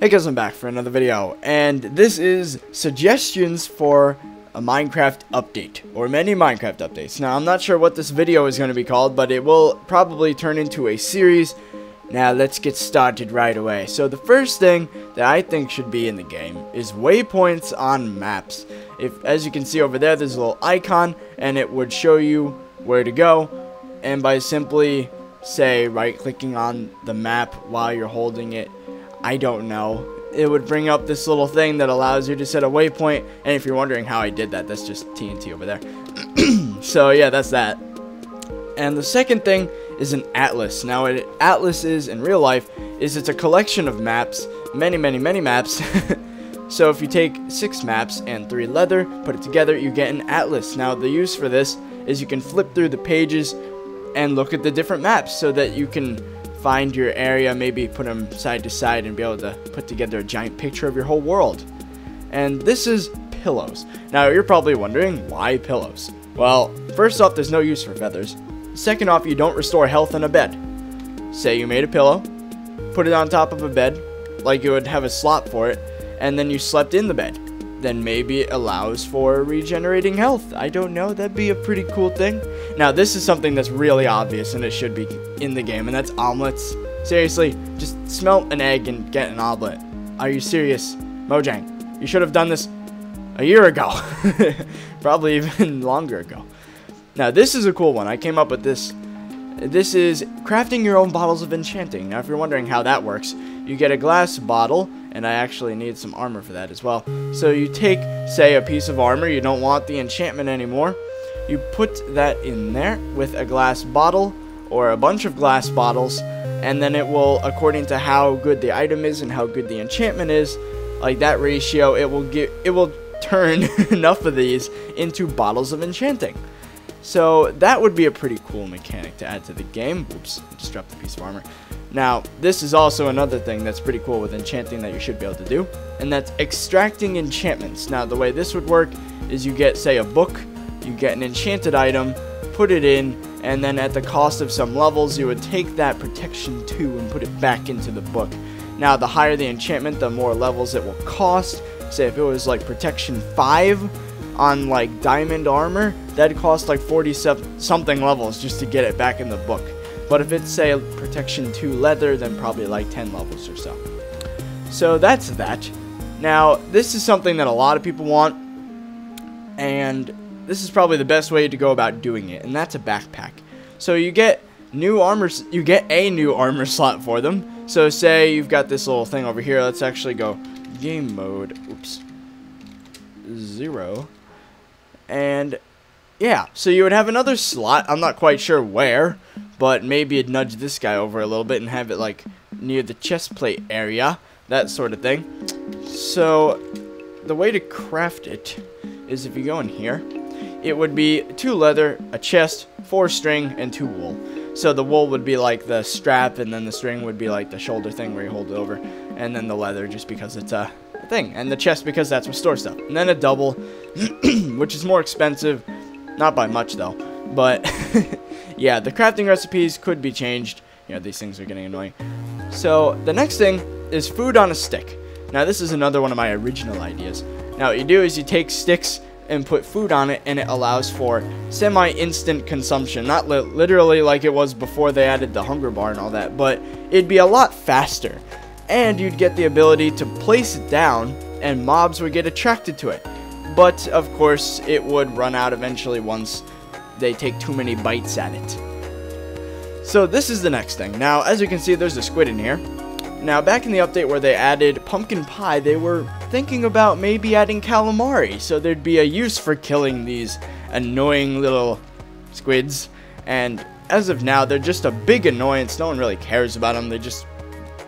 Hey guys, I'm back for another video, and this is suggestions for a Minecraft update, or many Minecraft updates. Now, I'm not sure what this video is going to be called, but it will probably turn into a series. Now, let's get started right away. So, the first thing that I think should be in the game is waypoints on maps. As you can see over there, there's a little icon, and it would show you where to go, and by simply, say, right-clicking on the map while you're holding it, I don't know, it would bring up this little thing that allows you to set a waypoint. And if you're wondering how I did that, that's just TNT over there. So yeah, that's that. And the second thing is an atlas. Now what an atlas is in real life is it's a collection of maps, many maps. So if you take 6 maps and 3 leather, put it together, you get an atlas. Now the use for this is you can flip through the pages and look at the different maps so that you can find your area, maybe put them side to side and be able to put together a giant picture of your whole world. And this is pillows. Now you're probably wondering, why pillows? Well, first off, there's no use for feathers. Second off, you don't restore health in a bed. Say you made a pillow, put it on top of a bed, like you would have a slot for it, and then you slept in the bed. Then maybe it allows for regenerating health. I don't know, that'd be a pretty cool thing. Now this is something that's really obvious and it should be in the game, and that's omelets. Seriously, just smelt an egg and get an omelet. Are you serious? Mojang, you should have done this a year ago. Probably even longer ago. Now this is a cool one. I came up with this. This is crafting your own bottles of enchanting. Now if you're wondering how that works, you get a glass bottle, and I actually need some armor for that as well. So you take, say, a piece of armor, you don't want the enchantment anymore, you put that in there with a glass bottle or a bunch of glass bottles, and then it will, according to how good the item is and how good the enchantment is, like that ratio, it will turn enough of these into bottles of enchanting. So that would be a pretty cool mechanic to add to the game. Oops, I just dropped a piece of armor. Now, this is also another thing that's pretty cool with enchanting that you should be able to do, and that's extracting enchantments. Now, the way this would work is you get, say, a book, you get an enchanted item, put it in, and then at the cost of some levels, you would take that protection 2 and put it back into the book. Now, the higher the enchantment, the more levels it will cost. Say, if it was like protection 5 on like diamond armor, that'd cost like 40-something levels just to get it back in the book. But if it's, say, protection 2 leather, then probably like 10 levels or so. So that's that. Now, this is something that a lot of people want, and this is probably the best way to go about doing it, and that's a backpack. So you get new armors, you get a new armor slot for them. So say you've got this little thing over here. Let's actually go game mode. Oops. 0. And yeah, so you would have another slot. I'm not quite sure where, but maybe you'd nudge this guy over a little bit and have it like near the chest plate area, that sort of thing. So the way to craft it is if you go in here, it would be 2 leather, a chest, 4 string, and 2 wool. So the wool would be like the strap, and then the string would be like the shoulder thing where you hold it over, and then the leather just because it's a thing, and the chest because that's what stores stuff. And then a double, which is more expensive. Not by much though, but yeah, the crafting recipes could be changed. You know, these things are getting annoying. So the next thing is food on a stick. Now this is another one of my original ideas. Now what you do is you take sticks and put food on it, and it allows for semi-instant consumption. Not literally like it was before they added the hunger bar and all that, but it'd be a lot faster. And you'd get the ability to place it down, and mobs would get attracted to it. But, of course, it would run out eventually once they take too many bites at it. So this is the next thing. Now, as you can see, there's a squid in here. Now, back in the update where they added pumpkin pie, they were thinking about maybe adding calamari. So there'd be a use for killing these annoying little squids. And as of now, they're just a big annoyance. No one really cares about them. They just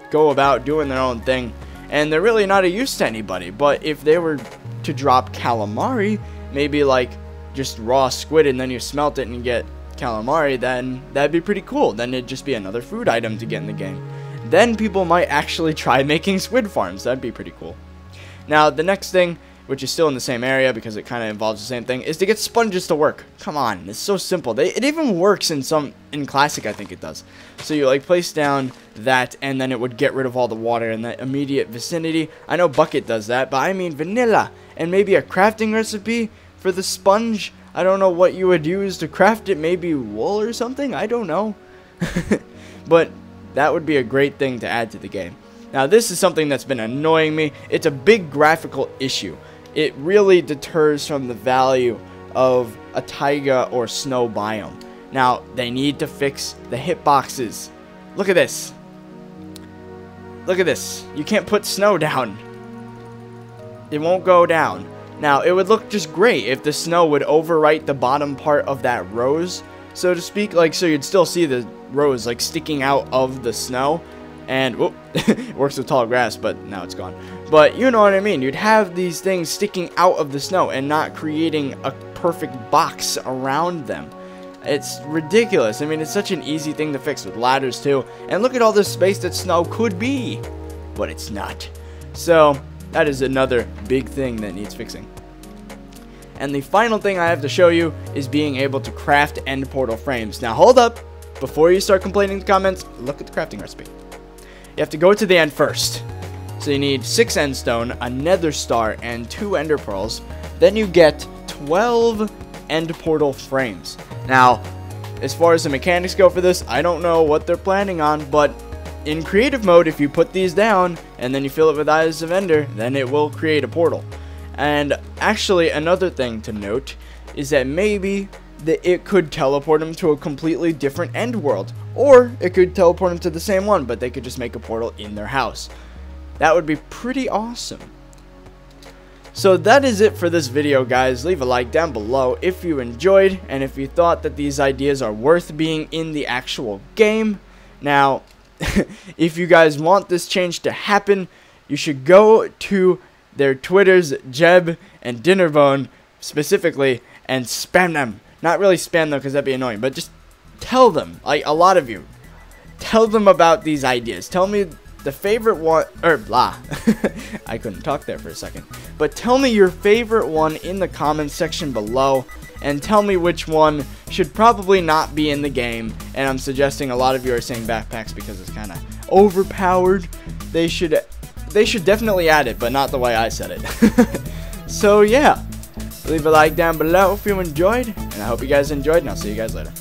go about doing their own thing. And they're really not a use to anybody. But if they were to drop calamari, maybe like just raw squid and then you smelt it and you get calamari, then that'd be pretty cool. Then it'd just be another food item to get in the game. Then people might actually try making squid farms. That'd be pretty cool. Now the next thing which is still in the same area because it kind of involves the same thing, is to get sponges to work. Come on, it's so simple. It even works in Classic, I think it does. So you like place down that, and then it would get rid of all the water in the immediate vicinity. I know Bucket does that, but I mean vanilla, and maybe a crafting recipe for the sponge. I don't know what you would use to craft it, maybe wool or something, I don't know. But that would be a great thing to add to the game. Now this is something that's been annoying me. It's a big graphical issue. It really deters from the value of a taiga or snow biome. Now they need to fix the hitboxes. Look at this. Look at this. You can't put snow down. It won't go down. Now it would look just great if the snow would overwrite the bottom part of that rose, so to speak, like, so you'd still see the rose like sticking out of the snow. And whoop, it works with tall grass, but now it's gone. But you know what I mean. You'd have these things sticking out of the snow and not creating a perfect box around them. It's ridiculous. I mean, it's such an easy thing to fix with ladders too. And look at all this space that snow could be, but it's not. So that is another big thing that needs fixing. And the final thing I have to show you is being able to craft end portal frames. Now hold up. Before you start complaining in the comments, look at the crafting recipe. You have to go to the end first. So you need 6 end stone, a nether star, and 2 ender pearls. Then you get 12 end portal frames. Now, as far as the mechanics go for this, I don't know what they're planning on, but in creative mode, if you put these down and then you fill it with eyes of ender, then it will create a portal. And actually, another thing to note is that maybe it could teleport them to a completely different end world, or it could teleport them to the same one, but they could just make a portal in their house. That would be pretty awesome. So that is it for this video, guys. Leave a like down below if you enjoyed, and if you thought that these ideas are worth being in the actual game. Now, if you guys want this change to happen, you should go to their Twitters, Jeb and Dinnerbone specifically, and spam them. Not really spam them because that'd be annoying, but just tell them, like a lot of you, tell them about these ideas. Tell me the favorite one, or blah. I couldn't talk there for a second. But tell me your favorite one in the comments section below, and tell me which one should probably not be in the game. And I'm suggesting a lot of you are saying backpacks because it's kind of overpowered. They should definitely add it, but not the way I said it. So yeah, leave a like down below if you enjoyed, and I hope you guys enjoyed, and I'll see you guys later.